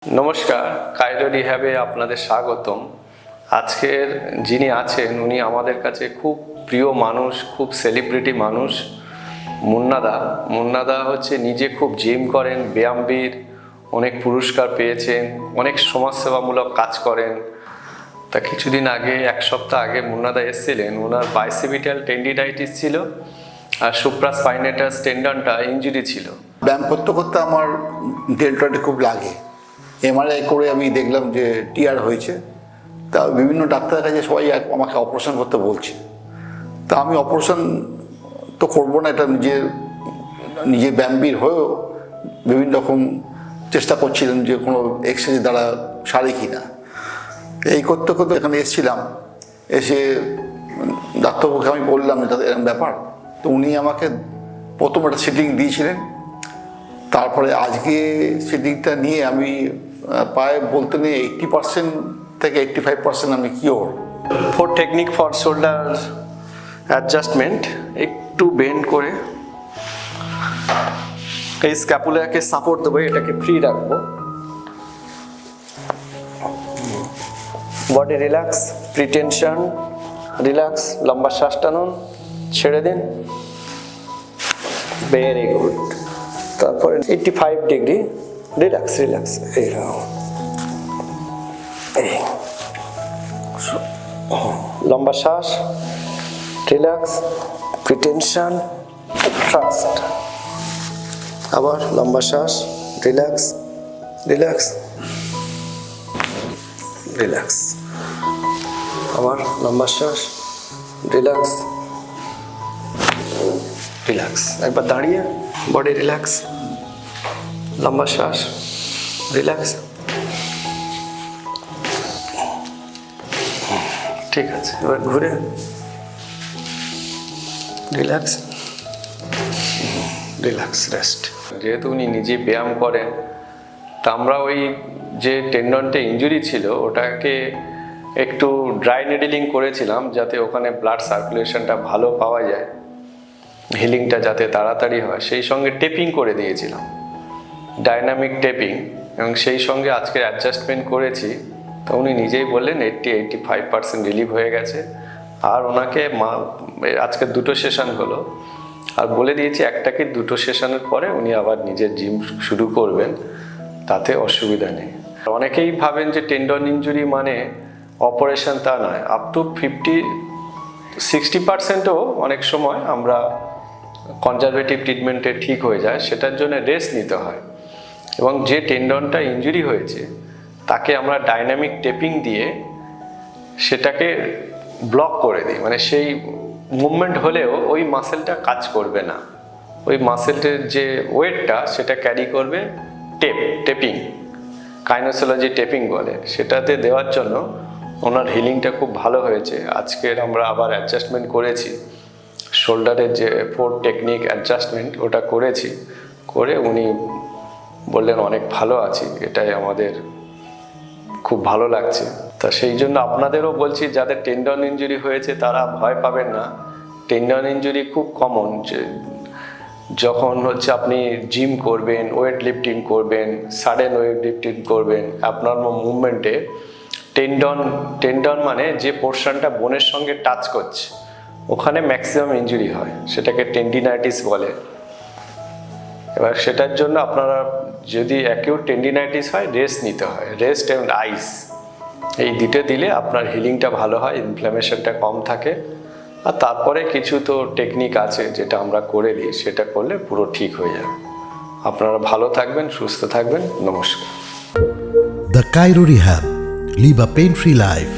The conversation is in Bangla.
নমস্কার, কায়রো রিহ্যাবে আপনাদের স্বাগতম। আজকের যিনি আছেন উনি আমাদের কাছে খুব প্রিয় মানুষ, খুব সেলিব্রিটি মানুষ। মুন্নাদা হচ্ছে নিজে খুব জিম করেন, ব্যায়ামবীর, অনেক পুরস্কার পেয়েছেন, অনেক সমাজসেবামূলক কাজ করেন। তা কিছুদিন আগে, এক সপ্তাহ আগে মুন্নাদা এসেছিলেন। ওনার বাইসেপিটাল টেন্ডিনাইটিস ছিল আর সুপ্রাস্পাইনেটাস টেন্ডনটা ইনজুরি ছিল। ব্যায়াম করতে করতে আমার ডেল্টাটা খুব লাগে। এমআরআই করে আমি দেখলাম যে টিআর হয়েছে। তা বিভিন্ন ডাক্তারের কাছে সবাই আমাকে অপারেশন করতে বলছে। তা আমি অপারেশন তো করবো না, এটা নিজে ব্যায়ামবীর হয়েও বিভিন্ন রকম চেষ্টা করছিলাম যে কোনো এক্সারসাইজ দ্বারা সারে কি না। এই করতে করতে এখানে এসেছিলাম, এসে ডাক্তারবাবুকে আমি বললাম এটা এরকম ব্যাপার। তো উনি আমাকে প্রথম একটা সিটিং দিয়েছিলেন। তারপরে আজকে সেটিংটা নিয়ে আমি প্রায় বলতে নিয়ে 80% থেকে 85% আমি cure. Four technique for shoulder adjustment. একটু বেন্ড করে এই স্ক্যাপুলাকে সাপোর্ট দেবো, এটাকে ফ্রি রাখবো। বডি রিল্যাক্স, প্রিটেনশন রিল্যাক্স, লম্বা শ্বাস টানুন, ছেড়ে দিন। Very good. তারপরে 85 ডিগ্রি রিল্যাক্স রিল্যাক্স। এই লম্বা শ্বাস, রিল্যাক্স, প্রিটেনশন, ট্রাস্ট। আবার লম্বা শ্বাস, রিল্যাক্স রিল্যাক্স রিল্যাক্স। আবার লম্বা শ্বাস, রিল্যাক্স রিল্যাক্স। একবার দাঁড়িয়ে বডি রিল্যাক্স, লম্বা শ্বাস, রিল্যাক্স। ঠিক আছে, এবার ঘুরে রিল্যাক্স রিল্যাক্স, রেস্ট। যেহেতু উনি নিজে ব্যায়াম করেন, তা আমরা ওই যে টেন্ডনটা ইনজুরি ছিল ওটাকে একটু ড্রাই নিডলিং করেছিলাম, যাতে ওখানে ব্লাড সার্কুলেশনটা ভালো পাওয়া যায়, হিলিংটা যাতে তাড়াতাড়ি হয়। সেই সঙ্গে টেপিং করে দিয়েছিলাম, ডাইনামিক টেপিং, এবং সেই সঙ্গে আজকের অ্যাডজাস্টমেন্ট করেছি। তো উনি নিজেই বললেন 80-85% রিলিভ হয়ে গেছে। আর ওনাকে আজকে 2টো সেশন হলো, আর বলে দিয়েছি একটাকে 2টো সেশনের পরে উনি আবার নিজের জিম শুরু করবেন, তাতে অসুবিধা নেই। অনেকেই ভাবেন যে টেন্ডন ইনজুরি মানে অপারেশন, তা নয়। আপ টু 50-60%ও অনেক সময় আমরা কনজারভেটিভ ট্রিটমেন্টে ঠিক হয়ে যায়। সেটার জন্য রেস্ট নিতে হয়, এবং যে টেন্ডনটা ইনজুরি হয়েছে তাকে আমরা ডাইনামিক টেপিং দিয়ে সেটাকে ব্লক করে দিই। মানে সেই মুভমেন্ট হলেও ওই মাসেলটা কাজ করবে না, ওই মাসেলটার যে ওয়েটটা সেটা ক্যারি করবে টেপিং, কাইনোসোলজি টেপিং বলে। সেটাতে দেওয়ার জন্য ওনার হিলিংটা খুব ভালো হয়েছে। আজকের আমরা আবার অ্যাডজাস্টমেন্ট করেছি, শোল্ডারের যে ফোর টেকনিক অ্যাডজাস্টমেন্ট ওটা করেছি, করে উনি বললেন অনেক ভালো আছি। এটাই আমাদের খুব ভালো লাগছে। তা সেই জন্য আপনাদেরও বলছি, যাদের টেন্ডন ইনজুরি হয়েছে তারা ভয় পাবেন না। টেন্ডন ইনজুরি খুব কমন। যখন হচ্ছে আপনি জিম করবেন, ওয়েট লিফটিং করবেন, সাডেন ওয়েট লিফটিং করবেন, আপনার মুভমেন্টে টেন্ডন মানে যে পোর্শনটা বোনের সঙ্গে টাচ করছে ওখানে ম্যাক্সিমাম ইনজুরি হয়, সেটাকে টেন্ডিনাইটিস বলে। এবার সেটার জন্য আপনারা যদি অ্যাকিউট টেন্ডিনাইটিস হয়, রেস্ট নিতে হয়। রেস্ট এবং আইস এই দুটো দিলে আপনার হিলিংটা ভালো হয়, ইনফ্ল্যামেশনটা কম থাকে। আর তারপরে কিছু তো টেকনিক আছে যেটা আমরা করে দিই, সেটা করলে পুরো ঠিক হয়ে যাবে। আপনারা ভালো থাকবেন, সুস্থ থাকবেন। নমস্কার। The Cairo Rehab. Live a pain-free life.